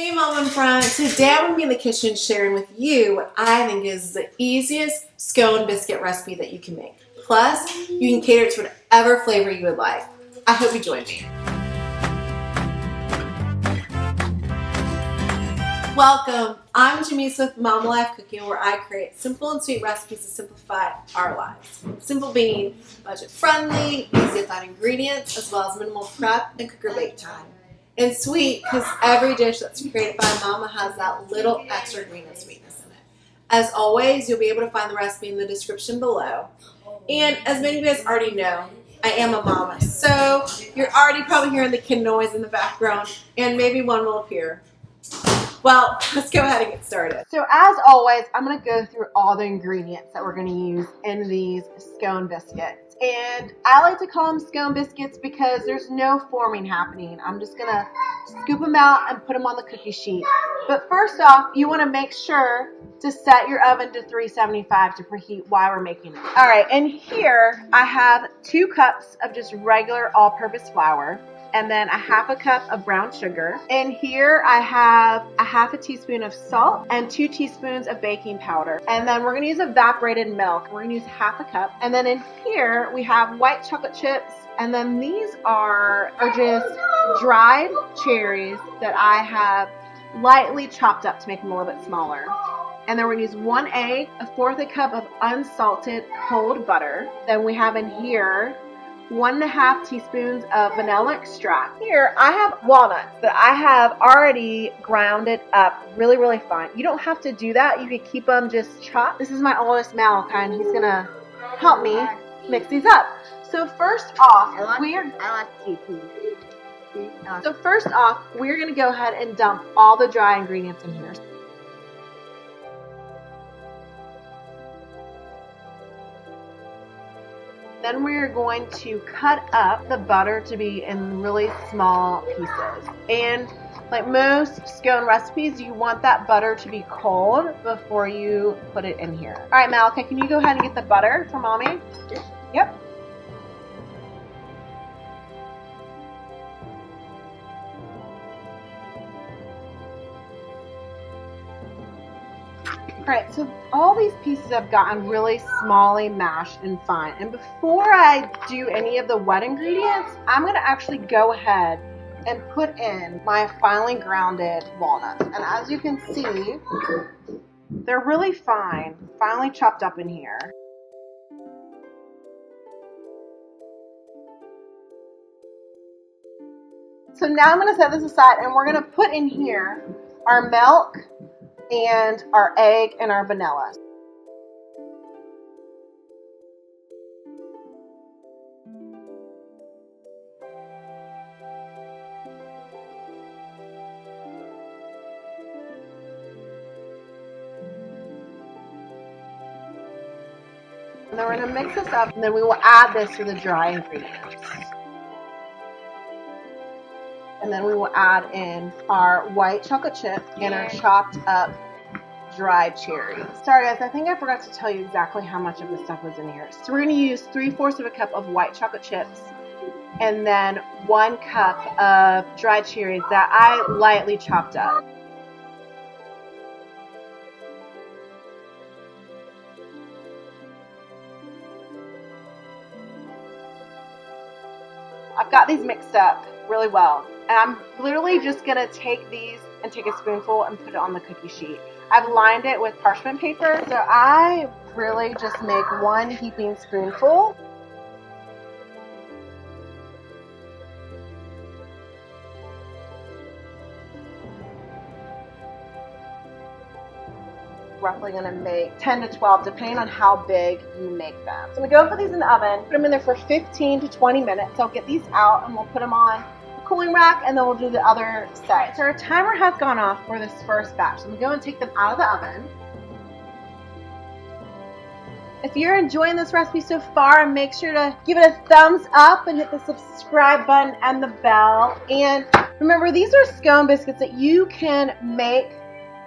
Hey Mom and Friends, today I'm going to be in the kitchen sharing with you what I think is the easiest scone biscuit recipe that you can make. Plus, you can cater it to whatever flavor you would like. I hope you join me. Welcome, I'm Jamise with Mama Life Cooking, where I create simple and sweet recipes to simplify our lives. Simple being budget friendly, easy to find ingredients, as well as minimal prep and cooker bake time. And sweet, because every dish that's created by Mama has that little extra green and sweetness in it. As always, you'll be able to find the recipe in the description below. And as many of you guys already know, I am a mama, so you're already probably hearing the kid noise in the background, and maybe one will appear. Well, let's go ahead and get started. So as always, I'm going to go through all the ingredients that we're going to use in these scone biscuits. And I like to call them scone biscuits because there's no forming happening. I'm just going to scoop them out and put them on the cookie sheet. But first off, you want to make sure to set your oven to 375 to preheat while we're making it. All right, and here I have 2 cups of just regular all-purpose flour. And then a half a cup of brown sugar. And here I have a half a teaspoon of salt and 2 teaspoons of baking powder. And then we're gonna use evaporated milk. We're gonna use half a cup. And then in here we have white chocolate chips. And then these are just dried cherries that I have lightly chopped up to make them a little bit smaller. And then we're gonna use 1 egg, 1/4 cup of unsalted cold butter. Then we have in here 1.5 teaspoons of vanilla extract. Here I have walnuts that I have already grounded up really fine. You don't have to do that. You can keep them just chopped. This is my oldest Malachi, and he's gonna help me mix these up. So first off, we're gonna go ahead and dump all the dry ingredients in here. Then we're going to cut up the butter to be in really small pieces. And like most scone recipes, you want that butter to be cold before you put it in here. All right, Malachi, can you go ahead and get the butter for Mommy? Yep. Alright, so all these pieces have gotten really smally mashed and fine. And before I do any of the wet ingredients, I'm going to actually go ahead and put in my finely grounded walnuts. And as you can see, they're really fine, finely chopped up in here. So now I'm going to set this aside, and we're going to put in here our milk and our egg and our vanilla. And then we're going to mix this up, and then we will add this to the dry ingredients. And then we will add in our white chocolate chip and our chopped up dried cherries. Sorry guys, I think I forgot to tell you exactly how much of this stuff was in here. So we're going to use 3/4 cup of white chocolate chips and then 1 cup of dried cherries that I lightly chopped up. I've got these mixed up really well. And I'm literally just going to take these and take a spoonful and put it on the cookie sheet. I've lined it with parchment paper, so I really just make 1 heaping spoonful. Roughly going to make 10 to 12 depending on how big you make them. So I'm going to go put these in the oven, put them in there for 15 to 20 minutes. So I'll get these out and we'll put them on the cooling rack, and then we'll do the other side. So our timer has gone off for this first batch. So I'm going to go and take them out of the oven. If you're enjoying this recipe so far, make sure to give it a thumbs up and hit the subscribe button and the bell. And remember, these are scone biscuits that you can make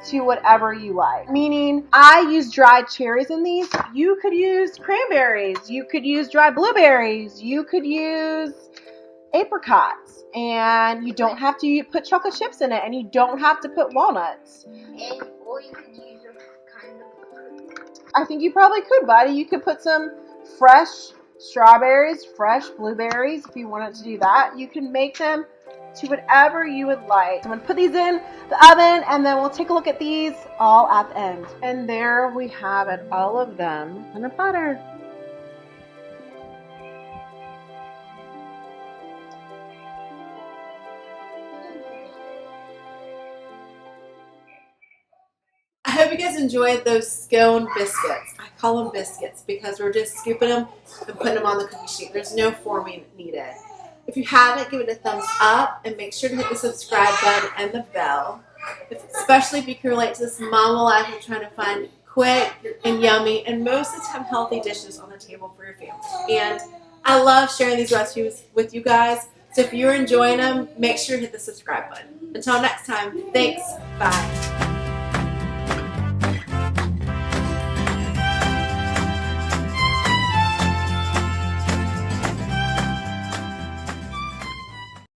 to whatever you like. Meaning, I use dried cherries in these. You could use cranberries. You could use dried blueberries. You could use apricots, and you don't have to put chocolate chips in it, and you don't have to put walnuts. Or you could use a kind of. I think you probably could, buddy. You could put some fresh strawberries, fresh blueberries if you wanted to do that. You can make them to whatever you would like. I'm going to put these in the oven, and then we'll take a look at these all at the end. And there we have it, all of them in a platter. I hope you guys enjoyed those Scone Biscuits. I call them biscuits because we're just scooping them and putting them on the cookie sheet. There's no forming needed. If you haven't, give it a thumbs up and make sure to hit the subscribe button and the bell. Especially if you can relate to this mama life of trying to find quick and yummy and most of the time healthy dishes on the table for your family. And I love sharing these recipes with you guys. So if you're enjoying them, make sure to hit the subscribe button. Until next time, thanks. Bye.